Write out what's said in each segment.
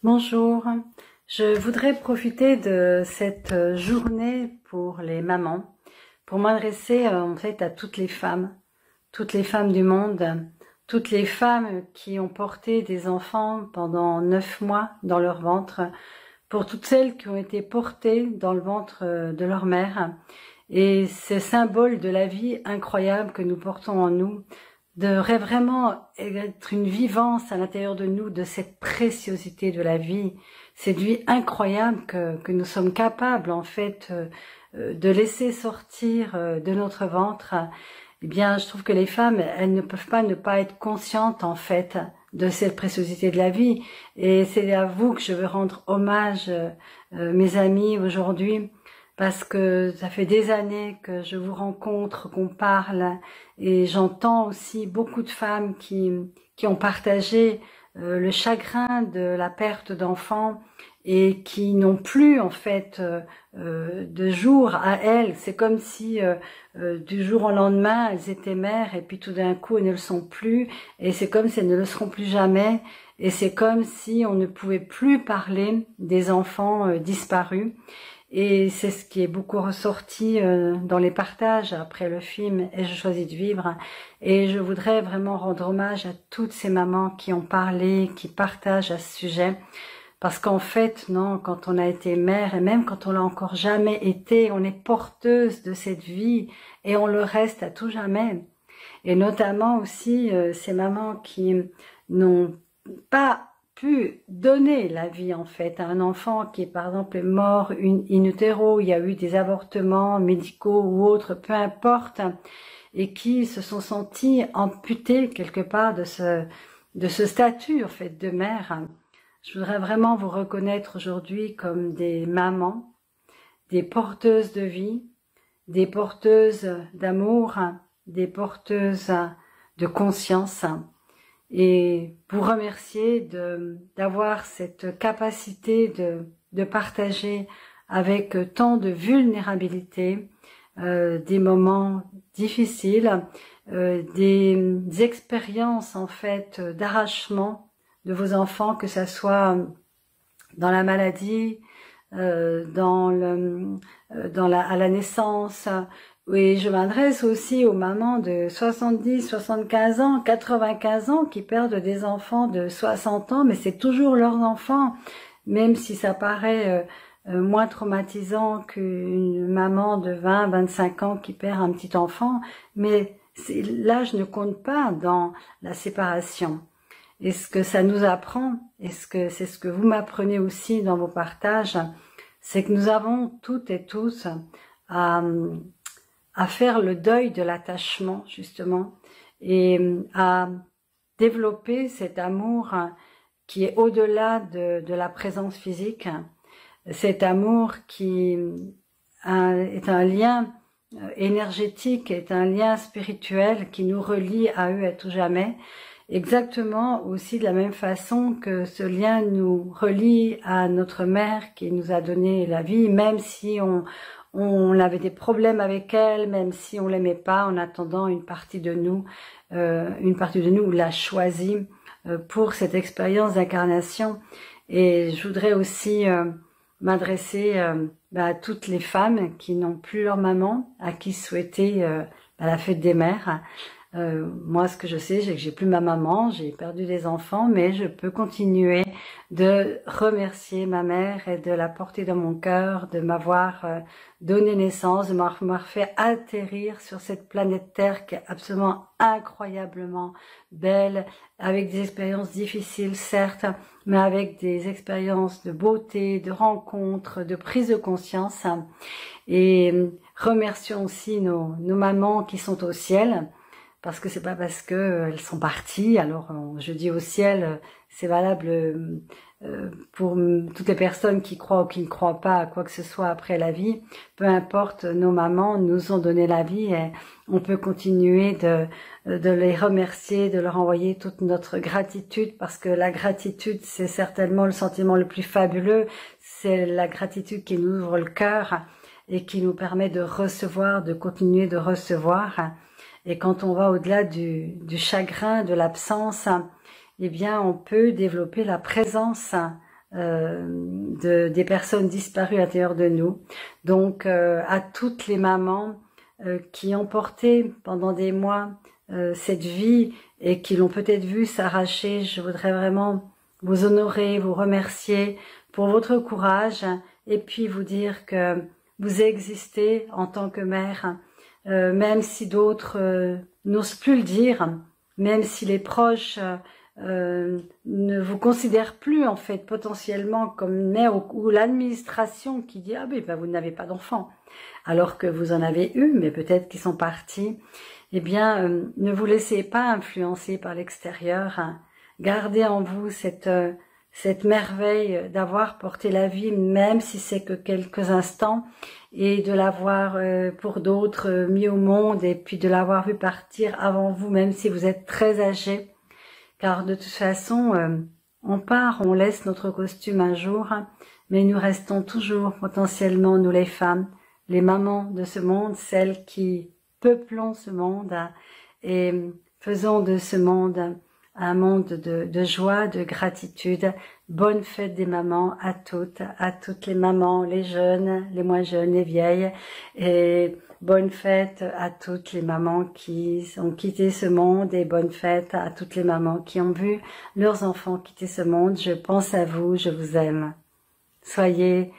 Bonjour, je voudrais profiter de cette journée pour les mamans, pour m'adresser en fait à toutes les femmes du monde, toutes les femmes qui ont porté des enfants pendant 9 mois dans leur ventre, pour toutes celles qui ont été portées dans le ventre de leur mère. Et ces symboles de la vie incroyable que nous portons en nous, devrait vraiment être une vivance à l'intérieur de nous de cette préciosité de la vie, cette vie incroyable que nous sommes capables en fait de laisser sortir de notre ventre. Eh bien, je trouve que les femmes, elles ne peuvent pas ne pas être conscientes en fait de cette préciosité de la vie. Et c'est à vous que je veux rendre hommage, mes amis, aujourd'hui. Parce que ça fait des années que je vous rencontre, qu'on parle, et j'entends aussi beaucoup de femmes qui ont partagé le chagrin de la perte d'enfants et qui n'ont plus en fait de jour à elles. C'est comme si du jour au lendemain elles étaient mères et puis tout d'un coup elles ne le sont plus, et c'est comme si elles ne le seront plus jamais, et c'est comme si on ne pouvait plus parler des enfants disparus. Et c'est ce qui est beaucoup ressorti dans les partages après le film « Et je choisis de vivre ». Et je voudrais vraiment rendre hommage à toutes ces mamans qui ont parlé, qui partagent à ce sujet. Parce qu'en fait, non, quand on a été mère, et même quand on l'a encore jamais été, on est porteuse de cette vie et on le reste à tout jamais. Et notamment aussi ces mamans qui n'ont pas pu donner la vie en fait à un enfant qui par exemple est mort in utero, il y a eu des avortements médicaux ou autres, peu importe, et qui se sont sentis amputés quelque part de ce statut en fait de mère. Je voudrais vraiment vous reconnaître aujourd'hui comme des mamans, des porteuses de vie, des porteuses d'amour, des porteuses de conscience, et vous remercier d'avoir cette capacité de partager avec tant de vulnérabilité des moments difficiles, des expériences en fait d'arrachement de vos enfants, que ça soit dans la maladie, à la naissance. Oui, je m'adresse aussi aux mamans de 70, 75 ans, 95 ans qui perdent des enfants de 60 ans, mais c'est toujours leurs enfants, même si ça paraît moins traumatisant qu'une maman de 20, 25 ans qui perd un petit enfant, mais l'âge ne compte pas dans la séparation. Et ce que ça nous apprend, et c'est ce que vous m'apprenez aussi dans vos partages, c'est que nous avons toutes et tous à faire le deuil de l'attachement, justement, et à développer cet amour qui est au-delà de la présence physique, cet amour qui est un lien énergétique, est un lien spirituel qui nous relie à eux à tout jamais, exactement aussi de la même façon que ce lien nous relie à notre mère qui nous a donné la vie, même si on avait des problèmes avec elle, même si on l'aimait pas, en attendant une partie de nous l'a choisie pour cette expérience d'incarnation. Et je voudrais aussi m'adresser à toutes les femmes qui n'ont plus leur maman, à qui souhaiter la fête des mères. Moi, ce que je sais, c'est que j'ai plus ma maman, j'ai perdu des enfants, mais je peux continuer de remercier ma mère et de la porter dans mon cœur, de m'avoir donné naissance, de m'avoir fait atterrir sur cette planète Terre qui est absolument incroyablement belle, avec des expériences difficiles, certes, mais avec des expériences de beauté, de rencontres, de prise de conscience. Et remercions aussi nos mamans qui sont au ciel, parce que c'est pas parce que elles sont parties, alors je dis au ciel, c'est valable pour toutes les personnes qui croient ou qui ne croient pas à quoi que ce soit après la vie, peu importe, nos mamans nous ont donné la vie et on peut continuer de les remercier, de leur envoyer toute notre gratitude, parce que la gratitude, c'est certainement le sentiment le plus fabuleux, c'est la gratitude qui nous ouvre le cœur et qui nous permet de recevoir, de continuer de recevoir. Et quand on va au-delà du chagrin, de l'absence, eh bien, on peut développer la présence des personnes disparues à l'intérieur de nous. Donc à toutes les mamans qui ont porté pendant des mois cette vie et qui l'ont peut-être vu s'arracher, je voudrais vraiment vous honorer, vous remercier pour votre courage et puis vous dire que vous existez en tant que mère, même si d'autres n'osent plus le dire, même si les proches ne vous considèrent plus en fait potentiellement comme une mère ou l'administration qui dit « Ah ben vous n'avez pas d'enfant » alors que vous en avez eu, mais peut-être qu'ils sont partis. Eh bien, ne vous laissez pas influencer par l'extérieur. Gardez en vous cette merveille d'avoir porté la vie, même si c'est que quelques instants, et de l'avoir pour d'autres mis au monde, et puis de l'avoir vu partir avant vous, même si vous êtes très âgé. Car de toute façon, on part, on laisse notre costume un jour, mais nous restons toujours potentiellement, nous les femmes, les mamans de ce monde, celles qui peuplons ce monde et faisons de ce monde un monde de joie, de gratitude. Bonne fête des mamans à toutes les mamans, les jeunes, les moins jeunes, les vieilles, et bonne fête à toutes les mamans qui ont quitté ce monde et bonne fête à toutes les mamans qui ont vu leurs enfants quitter ce monde. Je pense à vous, je vous aime. Soyez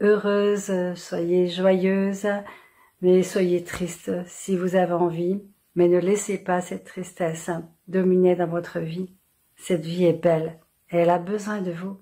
heureuses, soyez joyeuses, mais soyez tristes si vous avez envie, mais ne laissez pas cette tristesse dominer dans votre vie. Cette vie est belle et elle a besoin de vous.